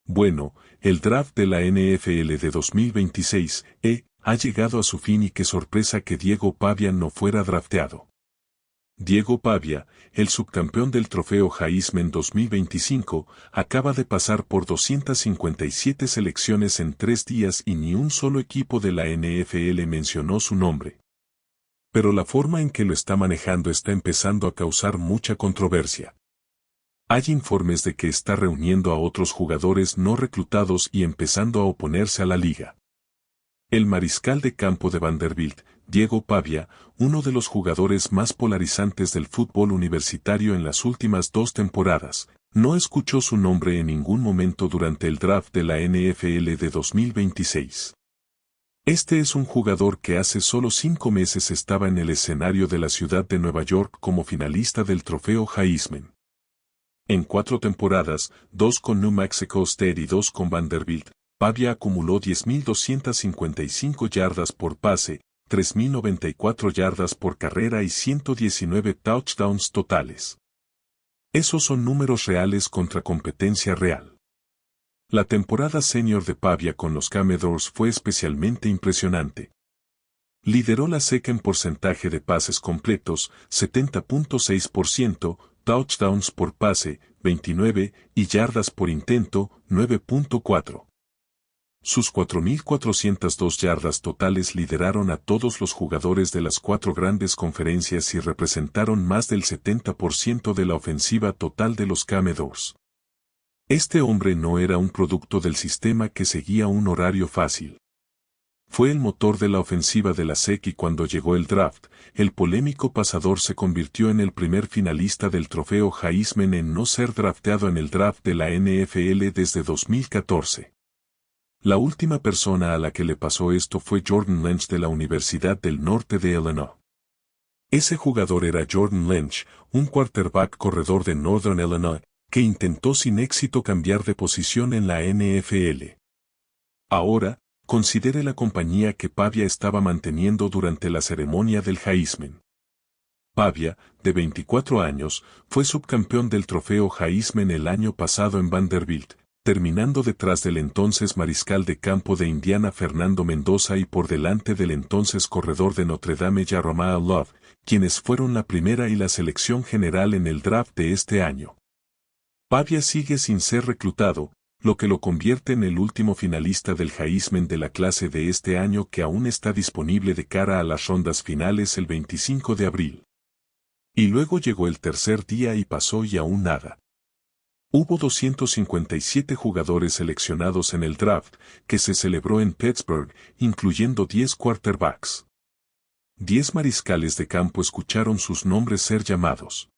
Bueno, el draft de la NFL de 2026 ha llegado a su fin y qué sorpresa que Diego Pavia no fuera drafteado. Diego Pavia, el subcampeón del trofeo Heisman 2025, acaba de pasar por 257 selecciones en 3 días y ni un solo equipo de la NFL mencionó su nombre. Pero la forma en que lo está manejando está empezando a causar mucha controversia. Hay informes de que está reuniendo a otros jugadores no reclutados y empezando a oponerse a la liga. El mariscal de campo de Vanderbilt, Diego Pavia, uno de los jugadores más polarizantes del fútbol universitario en las últimas 2 temporadas, no escuchó su nombre en ningún momento durante el draft de la NFL de 2026. Este es un jugador que hace solo 5 meses estaba en el escenario de la ciudad de Nueva York como finalista del trofeo Heisman. En 4 temporadas, 2 con New Mexico State y 2 con Vanderbilt, Pavia acumuló 10.255 yardas por pase, 3.094 yardas por carrera y 119 touchdowns totales. Esos son números reales contra competencia real. La temporada senior de Pavia con los Commodores fue especialmente impresionante. Lideró la SEC en porcentaje de pases completos, 70.6%, touchdowns por pase, 29, y yardas por intento, 9.4. Sus 4.402 yardas totales lideraron a todos los jugadores de las 4 grandes conferencias y representaron más del 70% de la ofensiva total de los Commodores. Este hombre no era un producto del sistema que seguía un horario fácil. Fue el motor de la ofensiva de la SEC y cuando llegó el draft, el polémico pasador se convirtió en el primer finalista del trofeo Heisman en no ser drafteado en el draft de la NFL desde 2014. La última persona a la que le pasó esto fue Jordan Lynch de la Universidad del Norte de Illinois. Ese jugador era Jordan Lynch, un quarterback corredor de Northern Illinois, que intentó sin éxito cambiar de posición en la NFL. Ahora, considere la compañía que Pavia estaba manteniendo durante la ceremonia del Heisman. Pavia, de 24 años, fue subcampeón del trofeo Heisman el año pasado en Vanderbilt, terminando detrás del entonces mariscal de campo de Indiana Fernando Mendoza y por delante del entonces corredor de Notre Dame Jeremiah Love, quienes fueron la primera y la selección general en el draft de este año. Pavia sigue sin ser reclutado, lo que lo convierte en el último finalista del Heisman de la clase de este año que aún está disponible de cara a las rondas finales el 25 de abril. Y luego llegó el tercer día y pasó y aún nada. Hubo 257 jugadores seleccionados en el draft, que se celebró en Pittsburgh, incluyendo 10 quarterbacks. 10 mariscales de campo escucharon sus nombres ser llamados.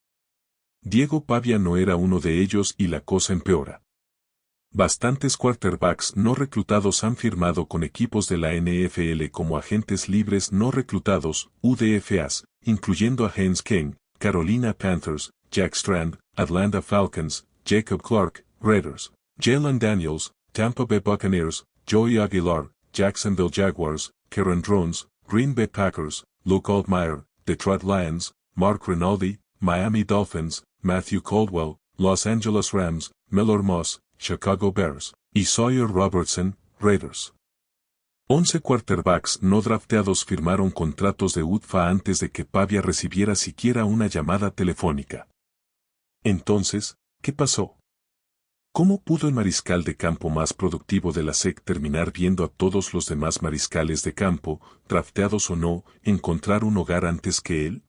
Diego Pavia no era uno de ellos y la cosa empeora. Bastantes quarterbacks no reclutados han firmado con equipos de la NFL como agentes libres no reclutados, UDFAs, incluyendo a Haynes King, Carolina Panthers, Jack Strand, Atlanta Falcons, Jacob Clark, Raiders, Jalen Daniels, Tampa Bay Buccaneers, Joey Aguilar, Jacksonville Jaguars, Karen Drones, Green Bay Packers, Luke Altmaier, Detroit Lions, Mark Rinaldi, Miami Dolphins, Matthew Caldwell, Los Angeles Rams, Miller Moss, Chicago Bears, y Sawyer Robertson, Raiders. 11 quarterbacks no drafteados firmaron contratos de UDFA antes de que Pavia recibiera siquiera una llamada telefónica. Entonces, ¿qué pasó? ¿Cómo pudo el mariscal de campo más productivo de la SEC terminar viendo a todos los demás mariscales de campo, drafteados o no, encontrar un hogar antes que él?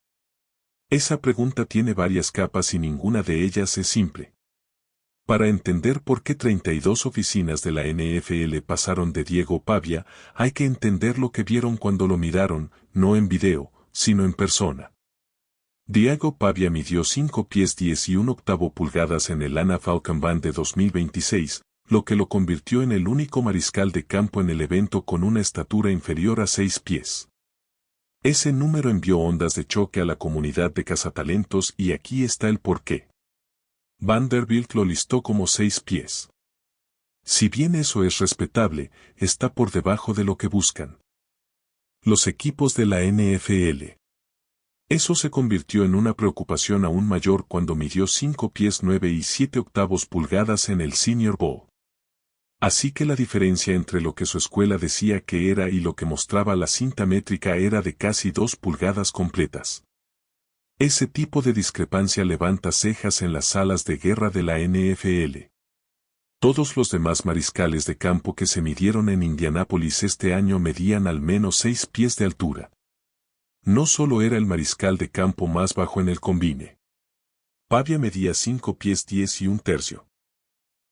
Esa pregunta tiene varias capas y ninguna de ellas es simple. Para entender por qué 32 oficinas de la NFL pasaron de Diego Pavia, hay que entender lo que vieron cuando lo miraron, no en video, sino en persona. Diego Pavia midió 5 pies 10 y 1/8 pulgadas en el NFL Combine de 2026, lo que lo convirtió en el único mariscal de campo en el evento con una estatura inferior a 6 pies. Ese número envió ondas de choque a la comunidad de cazatalentos y aquí está el porqué. Vanderbilt lo listó como 6 pies. Si bien eso es respetable, está por debajo de lo que buscan los equipos de la NFL. Eso se convirtió en una preocupación aún mayor cuando midió 5 pies 9 y 7/8 pulgadas en el Senior Bowl. Así que la diferencia entre lo que su escuela decía que era y lo que mostraba la cinta métrica era de casi 2 pulgadas completas. Ese tipo de discrepancia levanta cejas en las salas de guerra de la NFL. Todos los demás mariscales de campo que se midieron en Indianápolis este año medían al menos 6 pies de altura. No solo era el mariscal de campo más bajo en el combine. Pavia medía 5 pies 10 y un tercio.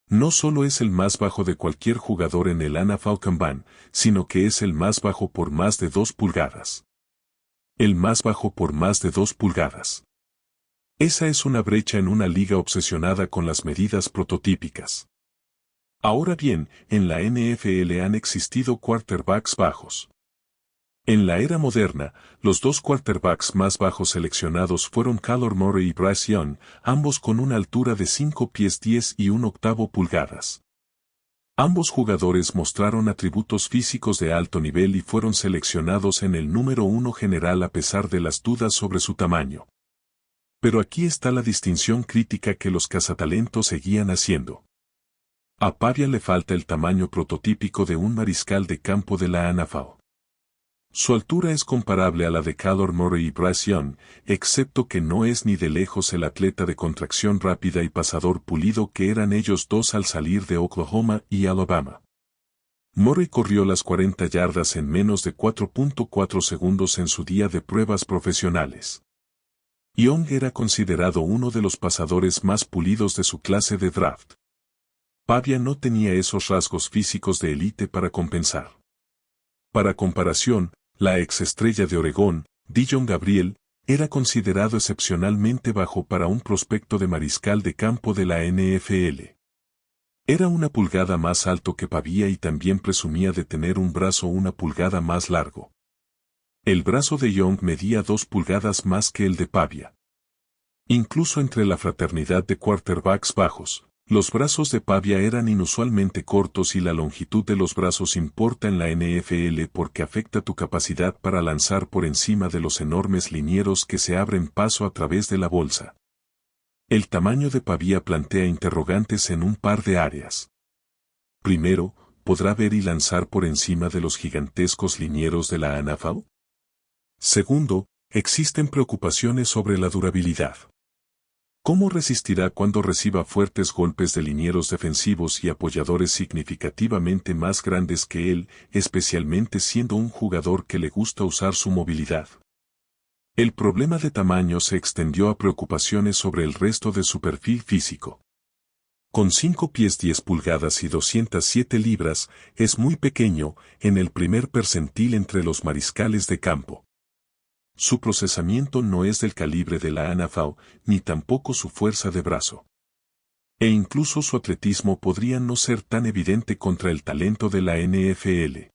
No solo es el más bajo de cualquier jugador en el NFL Combine, sino que es el más bajo por más de 2 pulgadas. El más bajo por más de 2 pulgadas. Esa es una brecha en una liga obsesionada con las medidas prototípicas. Ahora bien, en la NFL han existido quarterbacks bajos. En la era moderna, los 2 quarterbacks más bajos seleccionados fueron Kyler Murray y Bryce Young, ambos con una altura de 5 pies 10 y un octavo pulgadas. Ambos jugadores mostraron atributos físicos de alto nivel y fueron seleccionados en el número 1 general a pesar de las dudas sobre su tamaño. Pero aquí está la distinción crítica que los cazatalentos seguían haciendo. A Pavia le falta el tamaño prototípico de un mariscal de campo de la NFL. Su altura es comparable a la de Kyler Murray y Bryce Young, excepto que no es ni de lejos el atleta de contracción rápida y pasador pulido que eran ellos dos al salir de Oklahoma y Alabama. Murray corrió las 40 yardas en menos de 4.4 segundos en su día de pruebas profesionales. Young era considerado uno de los pasadores más pulidos de su clase de draft. Pavia no tenía esos rasgos físicos de élite para compensar. Para comparación, la exestrella de Oregón, Dillon Gabriel, era considerado excepcionalmente bajo para un prospecto de mariscal de campo de la NFL. Era 1 pulgada más alto que Pavia y también presumía de tener un brazo 1 pulgada más largo. El brazo de Young medía 2 pulgadas más que el de Pavia. Incluso entre la fraternidad de quarterbacks bajos, los brazos de Pavia eran inusualmente cortos y la longitud de los brazos importa en la NFL porque afecta tu capacidad para lanzar por encima de los enormes linieros que se abren paso a través de la bolsa. El tamaño de Pavia plantea interrogantes en un par de áreas. Primero, ¿podrá ver y lanzar por encima de los gigantescos linieros de la NFL? Segundo, existen preocupaciones sobre la durabilidad. ¿Cómo resistirá cuando reciba fuertes golpes de linieros defensivos y apoyadores significativamente más grandes que él, especialmente siendo un jugador que le gusta usar su movilidad? El problema de tamaño se extendió a preocupaciones sobre el resto de su perfil físico. Con 5 pies 10 pulgadas y 207 libras, es muy pequeño, en el primer percentil entre los mariscales de campo. Su procesamiento no es del calibre de la NFL, ni tampoco su fuerza de brazo. E incluso su atletismo podría no ser tan evidente contra el talento de la NFL.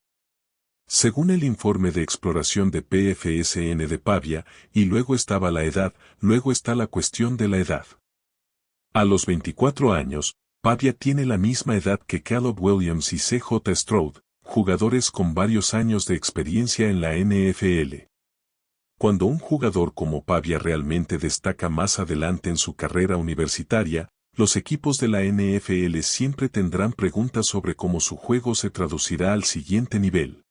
Según el informe de exploración de PFSN de Pavia, y luego estaba la edad, luego está la cuestión de la edad. A los 24 años, Pavia tiene la misma edad que Caleb Williams y C.J. Stroud, jugadores con varios años de experiencia en la NFL. Cuando un jugador como Pavia realmente destaca más adelante en su carrera universitaria, los equipos de la NFL siempre tendrán preguntas sobre cómo su juego se traducirá al siguiente nivel.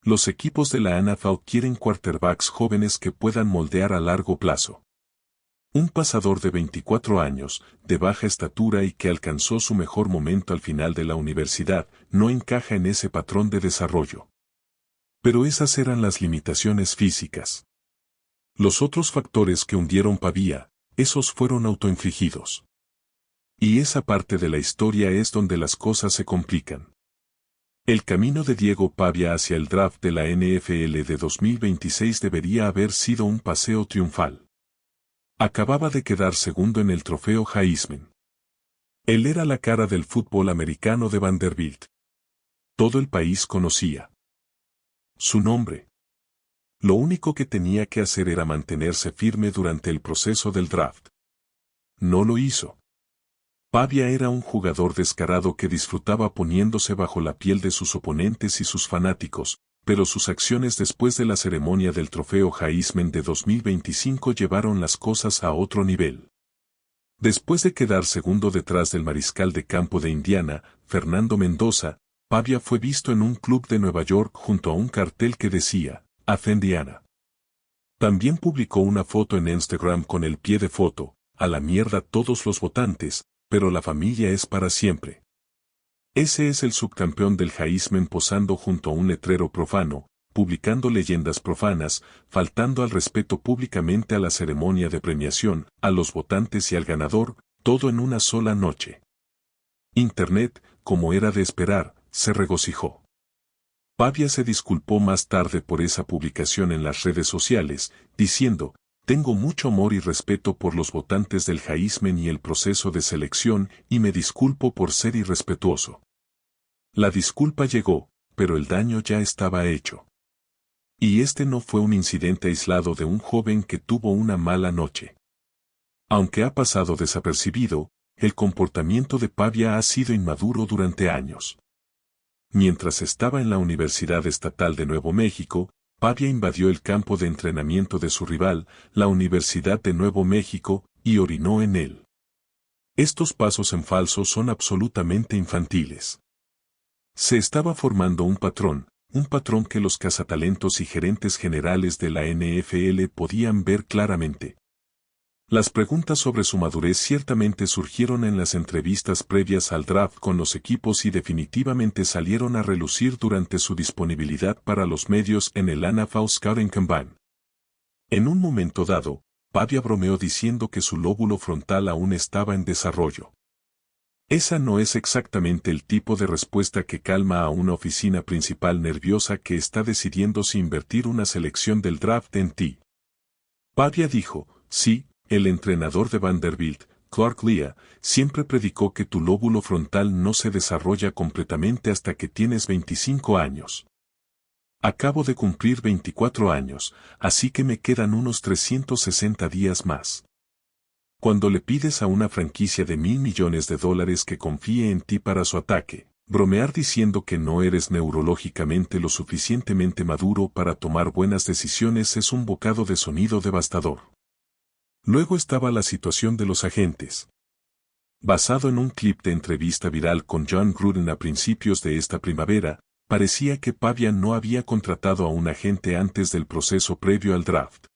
Los equipos de la NFL quieren quarterbacks jóvenes que puedan moldear a largo plazo. Un pasador de 24 años, de baja estatura y que alcanzó su mejor momento al final de la universidad, no encaja en ese patrón de desarrollo. Pero esas eran las limitaciones físicas. Los otros factores que hundieron Pavia, esos fueron autoinfligidos. Y esa parte de la historia es donde las cosas se complican. El camino de Diego Pavia hacia el draft de la NFL de 2026 debería haber sido un paseo triunfal. Acababa de quedar segundo en el trofeo Heisman. Él era la cara del fútbol americano de Vanderbilt. Todo el país conocía su nombre. Lo único que tenía que hacer era mantenerse firme durante el proceso del draft. No lo hizo. Pavia era un jugador descarado que disfrutaba poniéndose bajo la piel de sus oponentes y sus fanáticos, pero sus acciones después de la ceremonia del trofeo Heisman de 2025 llevaron las cosas a otro nivel. Después de quedar segundo detrás del mariscal de campo de Indiana, Fernando Mendoza, Pavia fue visto en un club de Nueva York junto a un cartel que decía, "A Indiana". También publicó una foto en Instagram con el pie de foto, "A la mierda todos los votantes, pero la familia es para siempre". Ese es el subcampeón del Heisman posando junto a un letrero profano, publicando leyendas profanas, faltando al respeto públicamente a la ceremonia de premiación, a los votantes y al ganador, todo en una sola noche. Internet, como era de esperar, se regocijó. Pavia se disculpó más tarde por esa publicación en las redes sociales, diciendo, "Tengo mucho amor y respeto por los votantes del Heisman y el proceso de selección y me disculpo por ser irrespetuoso". La disculpa llegó, pero el daño ya estaba hecho. Y este no fue un incidente aislado de un joven que tuvo una mala noche. Aunque ha pasado desapercibido, el comportamiento de Pavia ha sido inmaduro durante años. Mientras estaba en la Universidad Estatal de Nuevo México, Pavia invadió el campo de entrenamiento de su rival, la Universidad de Nuevo México, y orinó en él. Estos pasos en falso son absolutamente infantiles. Se estaba formando un patrón que los cazatalentos y gerentes generales de la NFL podían ver claramente. Las preguntas sobre su madurez ciertamente surgieron en las entrevistas previas al draft con los equipos y definitivamente salieron a relucir durante su disponibilidad para los medios en el NFL Scouting Combine. En un momento dado, Pavia bromeó diciendo que su lóbulo frontal aún estaba en desarrollo. Esa no es exactamente el tipo de respuesta que calma a una oficina principal nerviosa que está decidiendo si invertir una selección del draft en ti. Pavia dijo, "Sí, el entrenador de Vanderbilt, Clark Lea, siempre predicó que tu lóbulo frontal no se desarrolla completamente hasta que tienes 25 años. Acabo de cumplir 24 años, así que me quedan unos 360 días más". Cuando le pides a una franquicia de $1,000 millones que confíe en ti para su ataque, bromear diciendo que no eres neurológicamente lo suficientemente maduro para tomar buenas decisiones es un bocado de sonido devastador. Luego estaba la situación de los agentes. Basado en un clip de entrevista viral con Jon Gruden a principios de esta primavera, parecía que Pavia no había contratado a un agente antes del proceso previo al draft.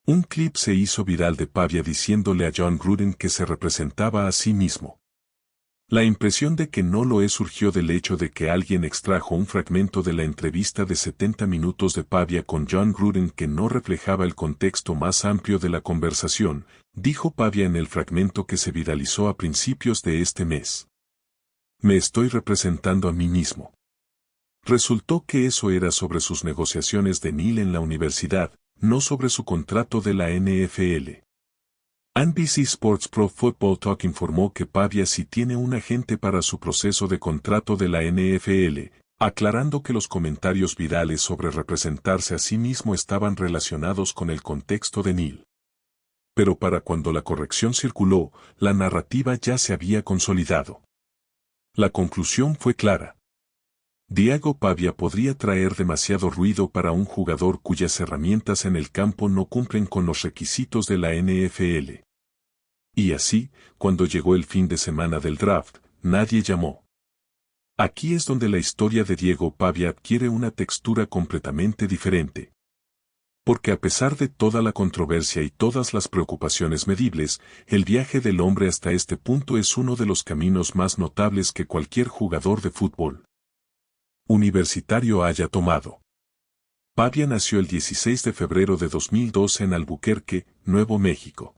Un clip se hizo viral de Pavia diciéndole a Jon Gruden que se representaba a sí mismo. La impresión de que no lo es surgió del hecho de que alguien extrajo un fragmento de la entrevista de 70 minutos de Pavia con Jon Gruden que no reflejaba el contexto más amplio de la conversación, dijo Pavia en el fragmento que se viralizó a principios de este mes. "Me estoy representando a mí mismo". Resultó que eso era sobre sus negociaciones de Neal en la universidad, no sobre su contrato de la NFL. NBC Sports Pro Football Talk informó que Pavia sí tiene un agente para su proceso de contrato de la NFL, aclarando que los comentarios virales sobre representarse a sí mismo estaban relacionados con el contexto de Neal. Pero para cuando la corrección circuló, la narrativa ya se había consolidado. La conclusión fue clara. Diego Pavia podría traer demasiado ruido para un jugador cuyas herramientas en el campo no cumplen con los requisitos de la NFL. Y así, cuando llegó el fin de semana del draft, nadie llamó. Aquí es donde la historia de Diego Pavia adquiere una textura completamente diferente. Porque a pesar de toda la controversia y todas las preocupaciones medibles, el viaje del hombre hasta este punto es uno de los caminos más notables que cualquier jugador de fútbol universitario haya tomado. Pavia nació el 16 de febrero de 2002 en Albuquerque, Nuevo México.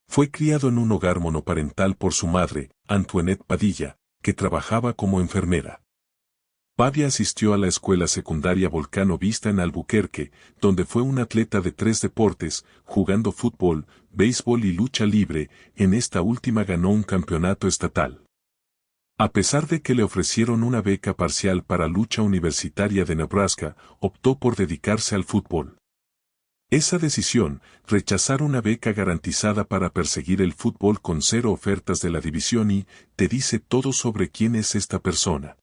Fue criado en un hogar monoparental por su madre, Antoinette Padilla, que trabajaba como enfermera. Pavia asistió a la escuela secundaria Volcano Vista en Albuquerque, donde fue un atleta de 3 deportes, jugando fútbol, béisbol y lucha libre. En esta última ganó un campeonato estatal. A pesar de que le ofrecieron una beca parcial para lucha universitaria de Nebraska, optó por dedicarse al fútbol. Esa decisión, rechazar una beca garantizada para perseguir el fútbol con 0 ofertas de la División I, te dice todo sobre quién es esta persona.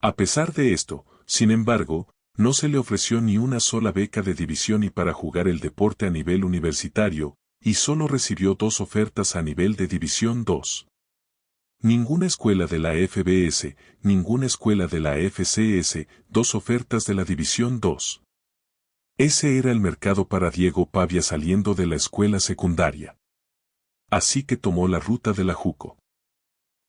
A pesar de esto, sin embargo, no se le ofreció ni una sola beca de División I para jugar el deporte a nivel universitario, y solo recibió 2 ofertas a nivel de División 2. Ninguna escuela de la FBS, ninguna escuela de la FCS, 2 ofertas de la División 2. Ese era el mercado para Diego Pavia saliendo de la escuela secundaria. Así que tomó la ruta de la JUCO.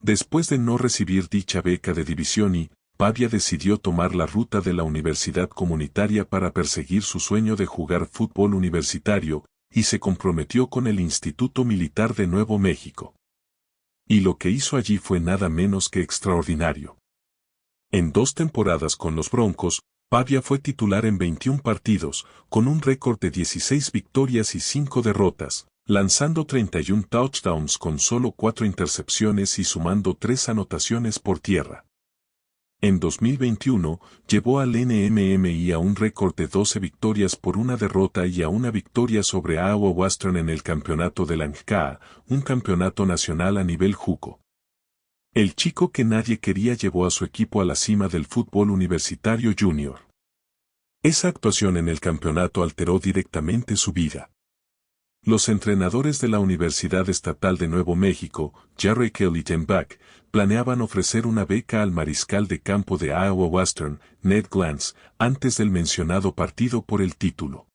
Después de no recibir dicha beca de División I, Pavia decidió tomar la ruta de la universidad comunitaria para perseguir su sueño de jugar fútbol universitario, y se comprometió con el Instituto Militar de Nuevo México. Y lo que hizo allí fue nada menos que extraordinario. En 2 temporadas con los Broncos, Pavia fue titular en 21 partidos, con un récord de 16 victorias y 5 derrotas, lanzando 31 touchdowns con solo 4 intercepciones y sumando 3 anotaciones por tierra. En 2021, llevó al NMMI a un récord de 12 victorias por 1 derrota y a una victoria sobre Iowa Western en el campeonato de la NCAA, un campeonato nacional a nivel JUCO. El chico que nadie quería llevó a su equipo a la cima del fútbol universitario junior. Esa actuación en el campeonato alteró directamente su vida. Los entrenadores de la Universidad Estatal de Nuevo México, Jerry Kelly Tenbach, planeaban ofrecer una beca al mariscal de campo de Iowa Western, Ned Glantz, antes del mencionado partido por el título.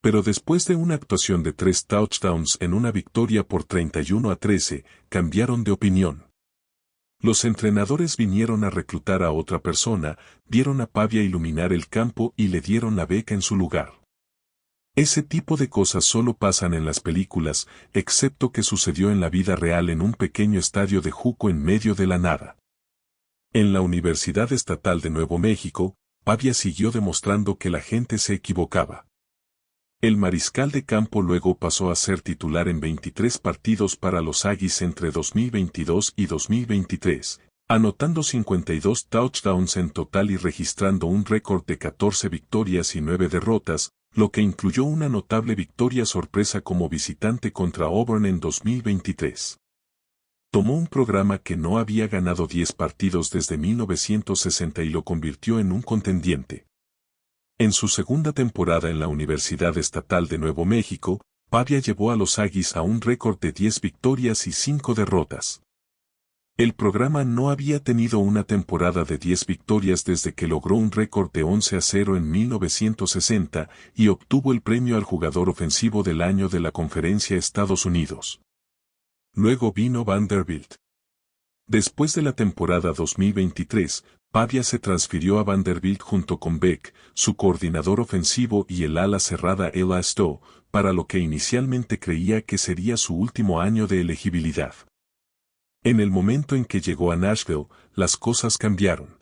Pero después de una actuación de 3 touchdowns en una victoria por 31-13, cambiaron de opinión. Los entrenadores vinieron a reclutar a otra persona, vieron a Pavia iluminar el campo y le dieron la beca en su lugar. Ese tipo de cosas solo pasan en las películas, excepto que sucedió en la vida real en un pequeño estadio de JUCO en medio de la nada. En la Universidad Estatal de Nuevo México, Pavia siguió demostrando que la gente se equivocaba. El mariscal de campo luego pasó a ser titular en 23 partidos para los Aggies entre 2022 y 2023, anotando 52 touchdowns en total y registrando un récord de 14 victorias y 9 derrotas, lo que incluyó una notable victoria sorpresa como visitante contra Auburn en 2023. Tomó un programa que no había ganado 10 partidos desde 1960 y lo convirtió en un contendiente. En su segunda temporada en la Universidad Estatal de Nuevo México, Pavia llevó a los Aggies a un récord de 10 victorias y 5 derrotas. El programa no había tenido una temporada de 10 victorias desde que logró un récord de 11-0 en 1960 y obtuvo el premio al jugador ofensivo del año de la Conferencia Estados Unidos. Luego vino Vanderbilt. Después de la temporada 2023, Pavia se transfirió a Vanderbilt junto con Beck, su coordinador ofensivo y el ala cerrada Ella Stowe, para lo que inicialmente creía que sería su último año de elegibilidad. En el momento en que llegó a Nashville, las cosas cambiaron.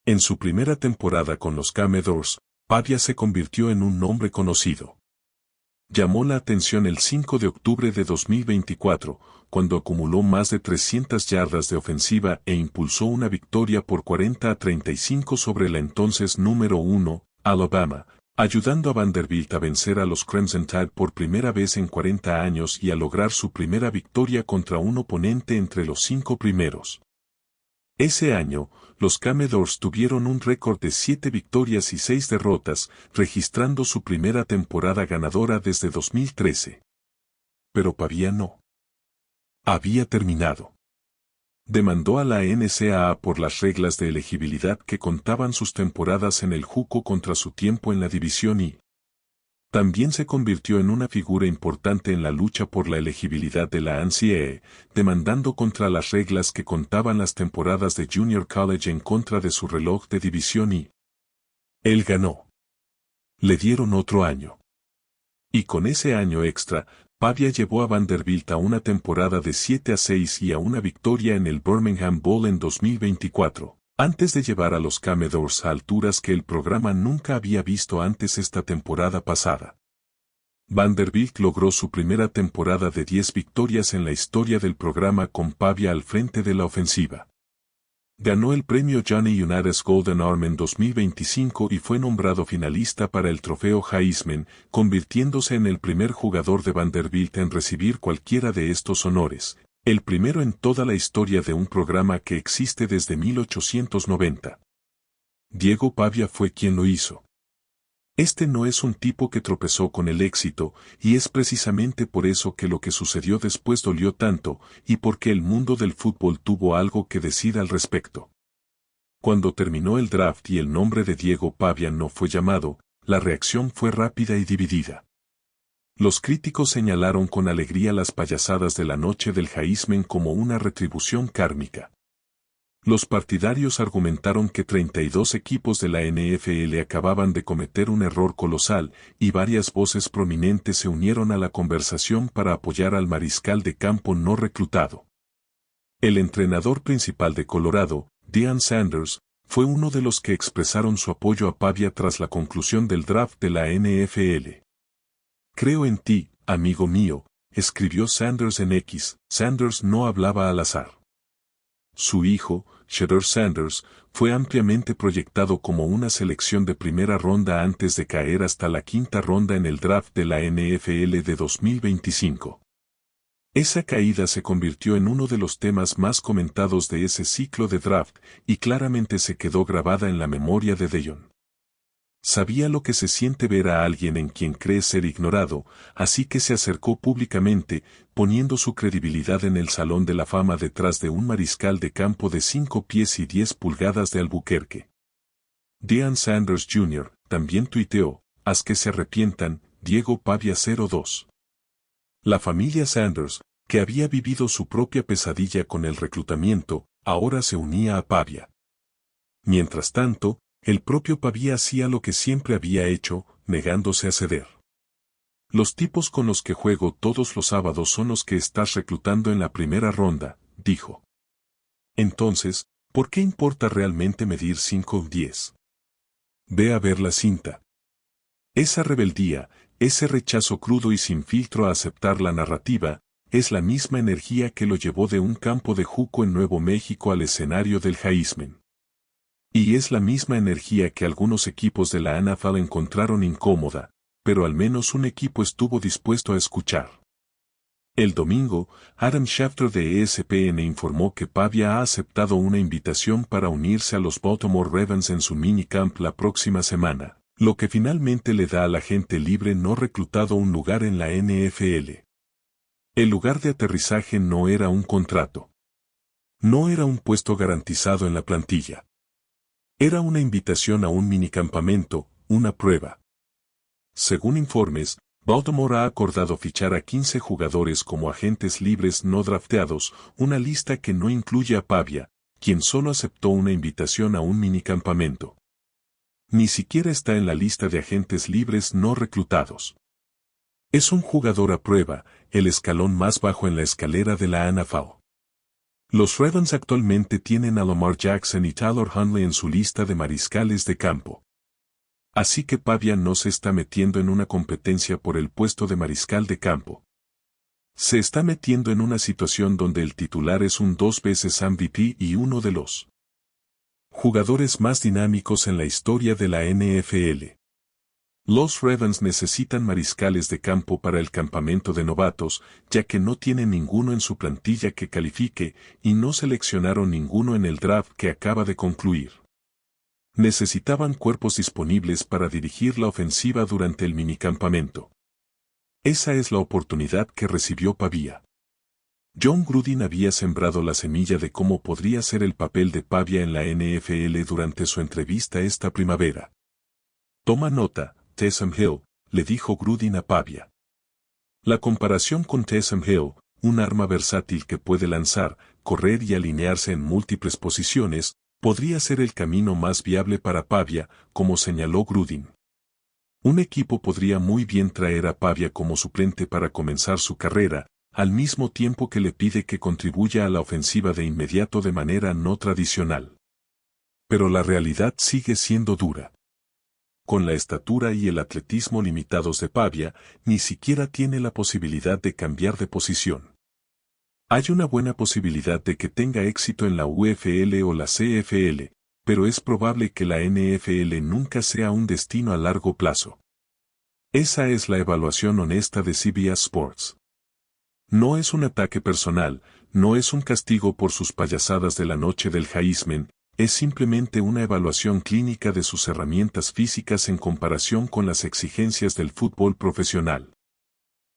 En su primera temporada con los Commodores, Pavia se convirtió en un nombre conocido. Llamó la atención el 5 de octubre de 2024, cuando acumuló más de 300 yardas de ofensiva e impulsó una victoria por 40-35 sobre la entonces número 1, Alabama, ayudando a Vanderbilt a vencer a los Crimson Tide por primera vez en 40 años y a lograr su primera victoria contra un oponente entre los 5 primeros. Ese año, los Commodores tuvieron un récord de 7 victorias y 6 derrotas, registrando su primera temporada ganadora desde 2013. Pero Pavia no había terminado. Demandó a la NCAA por las reglas de elegibilidad que contaban sus temporadas en el JUCO contra su tiempo en la División I. También se convirtió en una figura importante en la lucha por la elegibilidad de la NCAA, demandando contra las reglas que contaban las temporadas de Junior College en contra de su reloj de División I. Él ganó. Le dieron otro año. Y con ese año extra, Pavia llevó a Vanderbilt a una temporada de 7-6 y a una victoria en el Birmingham Bowl en 2024, antes de llevar a los Commodores a alturas que el programa nunca había visto antes esta temporada pasada. Vanderbilt logró su primera temporada de 10 victorias en la historia del programa con Pavia al frente de la ofensiva. Ganó el premio Johnny Unitas Golden Arm en 2025 y fue nombrado finalista para el trofeo Heisman, convirtiéndose en el primer jugador de Vanderbilt en recibir cualquiera de estos honores, el primero en toda la historia de un programa que existe desde 1890. Diego Pavia fue quien lo hizo. Este no es un tipo que tropezó con el éxito, y es precisamente por eso que lo que sucedió después dolió tanto, y porque el mundo del fútbol tuvo algo que decir al respecto. Cuando terminó el draft y el nombre de Diego Pavia no fue llamado, la reacción fue rápida y dividida. Los críticos señalaron con alegría las payasadas de la noche del Heisman como una retribución kármica. Los partidarios argumentaron que 32 equipos de la NFL acababan de cometer un error colosal, y varias voces prominentes se unieron a la conversación para apoyar al mariscal de campo no reclutado. El entrenador principal de Colorado, Deion Sanders, fue uno de los que expresaron su apoyo a Pavia tras la conclusión del draft de la NFL. Creo en ti, amigo mío, escribió Sanders en X. Sanders no hablaba al azar. Su hijo, Shedeur Sanders, fue ampliamente proyectado como una selección de primera ronda antes de caer hasta la quinta ronda en el draft de la NFL de 2025. Esa caída se convirtió en uno de los temas más comentados de ese ciclo de draft, y claramente se quedó grabada en la memoria de Deion. Sabía lo que se siente ver a alguien en quien cree ser ignorado, así que se acercó públicamente, poniendo su credibilidad en el Salón de la Fama detrás de un mariscal de campo de 5 pies y 10 pulgadas de Albuquerque. Deion Sanders Jr. también tuiteó: «Haz que se arrepientan, Diego Pavia 02». La familia Sanders, que había vivido su propia pesadilla con el reclutamiento, ahora se unía a Pavia. Mientras tanto, el propio Pavia hacía lo que siempre había hecho, negándose a ceder. «Los tipos con los que juego todos los sábados son los que estás reclutando en la primera ronda», dijo. «Entonces, ¿por qué importa realmente medir 5 o 10? Ve a ver la cinta». Esa rebeldía, ese rechazo crudo y sin filtro a aceptar la narrativa, es la misma energía que lo llevó de un campo de juco en Nuevo México al escenario del Heisman. Y es la misma energía que algunos equipos de la NFL encontraron incómoda, pero al menos un equipo estuvo dispuesto a escuchar. El domingo, Adam Schefter de ESPN informó que Pavia ha aceptado una invitación para unirse a los Baltimore Ravens en su minicamp la próxima semana, lo que finalmente le da al agente libre no reclutado un lugar en la NFL. El lugar de aterrizaje no era un contrato. No era un puesto garantizado en la plantilla. Era una invitación a un minicampamento, una prueba. Según informes, Baltimore ha acordado fichar a 15 jugadores como agentes libres no drafteados, una lista que no incluye a Pavia, quien solo aceptó una invitación a un minicampamento. Ni siquiera está en la lista de agentes libres no reclutados. Es un jugador a prueba, el escalón más bajo en la escalera de la NFL. Los Ravens actualmente tienen a Lamar Jackson y Tyler Huntley en su lista de mariscales de campo. Así que Pavia no se está metiendo en una competencia por el puesto de mariscal de campo. Se está metiendo en una situación donde el titular es un 2 veces MVP y uno de los jugadores más dinámicos en la historia de la NFL. Los Ravens necesitan mariscales de campo para el campamento de novatos, ya que no tienen ninguno en su plantilla que califique, y no seleccionaron ninguno en el draft que acaba de concluir. Necesitaban cuerpos disponibles para dirigir la ofensiva durante el minicampamento. Esa es la oportunidad que recibió Pavia. John Gruden había sembrado la semilla de cómo podría ser el papel de Pavia en la NFL durante su entrevista esta primavera. «Toma nota, Taysom Hill», le dijo Gruden a Pavia. La comparación con Taysom Hill, un arma versátil que puede lanzar, correr y alinearse en múltiples posiciones, podría ser el camino más viable para Pavia, como señaló Gruden. Un equipo podría muy bien traer a Pavia como suplente para comenzar su carrera, al mismo tiempo que le pide que contribuya a la ofensiva de inmediato de manera no tradicional. Pero la realidad sigue siendo dura. Con la estatura y el atletismo limitados de Pavia, ni siquiera tiene la posibilidad de cambiar de posición. Hay una buena posibilidad de que tenga éxito en la UFL o la CFL, pero es probable que la NFL nunca sea un destino a largo plazo. Esa es la evaluación honesta de CBS Sports. No es un ataque personal, no es un castigo por sus payasadas de la noche del Heisman, es simplemente una evaluación clínica de sus herramientas físicas en comparación con las exigencias del fútbol profesional.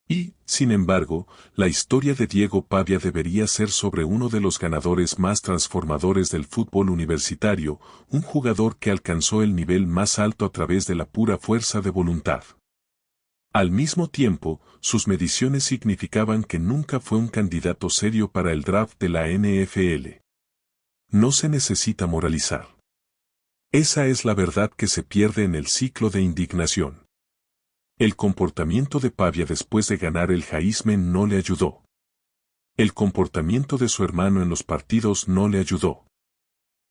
Y, sin embargo, la historia de Diego Pavia debería ser sobre uno de los ganadores más transformadores del fútbol universitario, un jugador que alcanzó el nivel más alto a través de la pura fuerza de voluntad. Al mismo tiempo, sus mediciones significaban que nunca fue un candidato serio para el draft de la NFL. No se necesita moralizar. Esa es la verdad que se pierde en el ciclo de indignación. El comportamiento de Pavia después de ganar el Heisman no le ayudó. El comportamiento de su hermano en los partidos no le ayudó.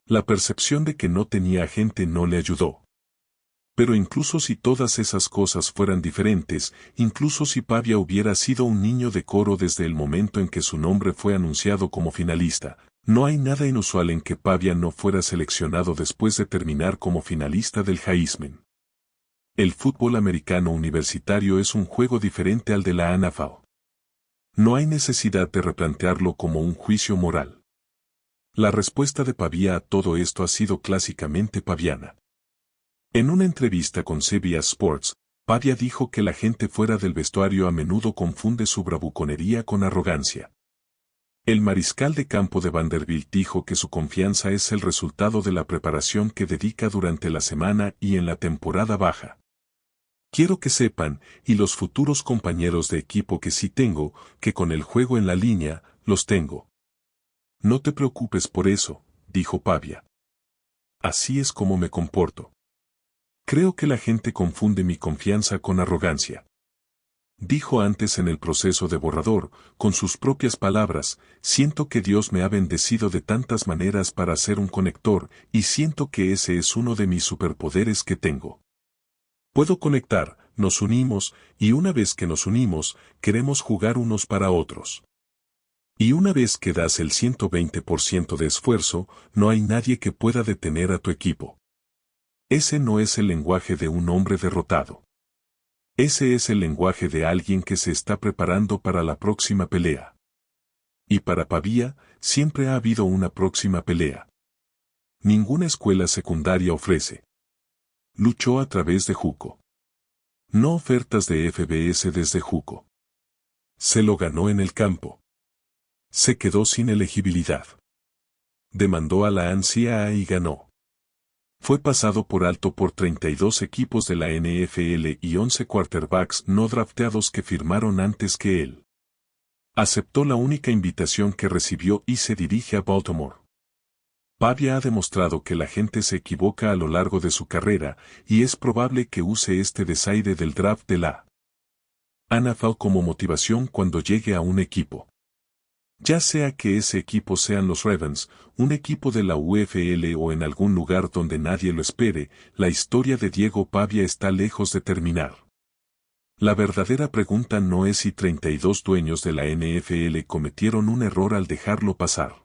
La percepción de que no tenía agente no le ayudó. Pero incluso si todas esas cosas fueran diferentes, incluso si Pavia hubiera sido un niño de coro desde el momento en que su nombre fue anunciado como finalista, no hay nada inusual en que Pavia no fuera seleccionado después de terminar como finalista del Heisman. El fútbol americano universitario es un juego diferente al de la NFL. No hay necesidad de replantearlo como un juicio moral. La respuesta de Pavia a todo esto ha sido clásicamente paviana. En una entrevista con CBS Sports, Pavia dijo que la gente fuera del vestuario a menudo confunde su bravuconería con arrogancia. El mariscal de campo de Vanderbilt dijo que su confianza es el resultado de la preparación que dedica durante la semana y en la temporada baja. Quiero que sepan, y los futuros compañeros de equipo que sí tengo, que con el juego en la línea, los tengo. No te preocupes por eso, dijo Pavia. Así es como me comporto. Creo que la gente confunde mi confianza con arrogancia. Dijo antes en el proceso de borrador, con sus propias palabras, siento que Dios me ha bendecido de tantas maneras para ser un conector, y siento que ese es uno de mis superpoderes que tengo. Puedo conectar, nos unimos, y una vez que nos unimos, queremos jugar unos para otros. Y una vez que das el 120% de esfuerzo, no hay nadie que pueda detener a tu equipo. Ese no es el lenguaje de un hombre derrotado. Ese es el lenguaje de alguien que se está preparando para la próxima pelea. Y para Pavia, siempre ha habido una próxima pelea. Ninguna escuela secundaria ofrece. Luchó a través de JUCO. No ofertas de FBS desde JUCO. Se lo ganó en el campo. Se quedó sin elegibilidad. Demandó a la NCAA y ganó. Fue pasado por alto por 32 equipos de la NFL y 11 quarterbacks no drafteados que firmaron antes que él. Aceptó la única invitación que recibió y se dirige a Baltimore. Pavia ha demostrado que la gente se equivoca a lo largo de su carrera, y es probable que use este desaire del draft de la NFL como motivación cuando llegue a un equipo. Ya sea que ese equipo sean los Ravens, un equipo de la UFL o en algún lugar donde nadie lo espere, la historia de Diego Pavia está lejos de terminar. La verdadera pregunta no es si 32 dueños de la NFL cometieron un error al dejarlo pasar.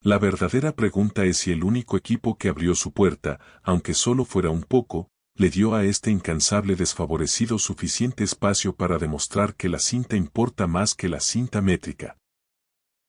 La verdadera pregunta es si el único equipo que abrió su puerta, aunque solo fuera un poco, le dio a este incansable desfavorecido suficiente espacio para demostrar que la cinta importa más que la cinta métrica.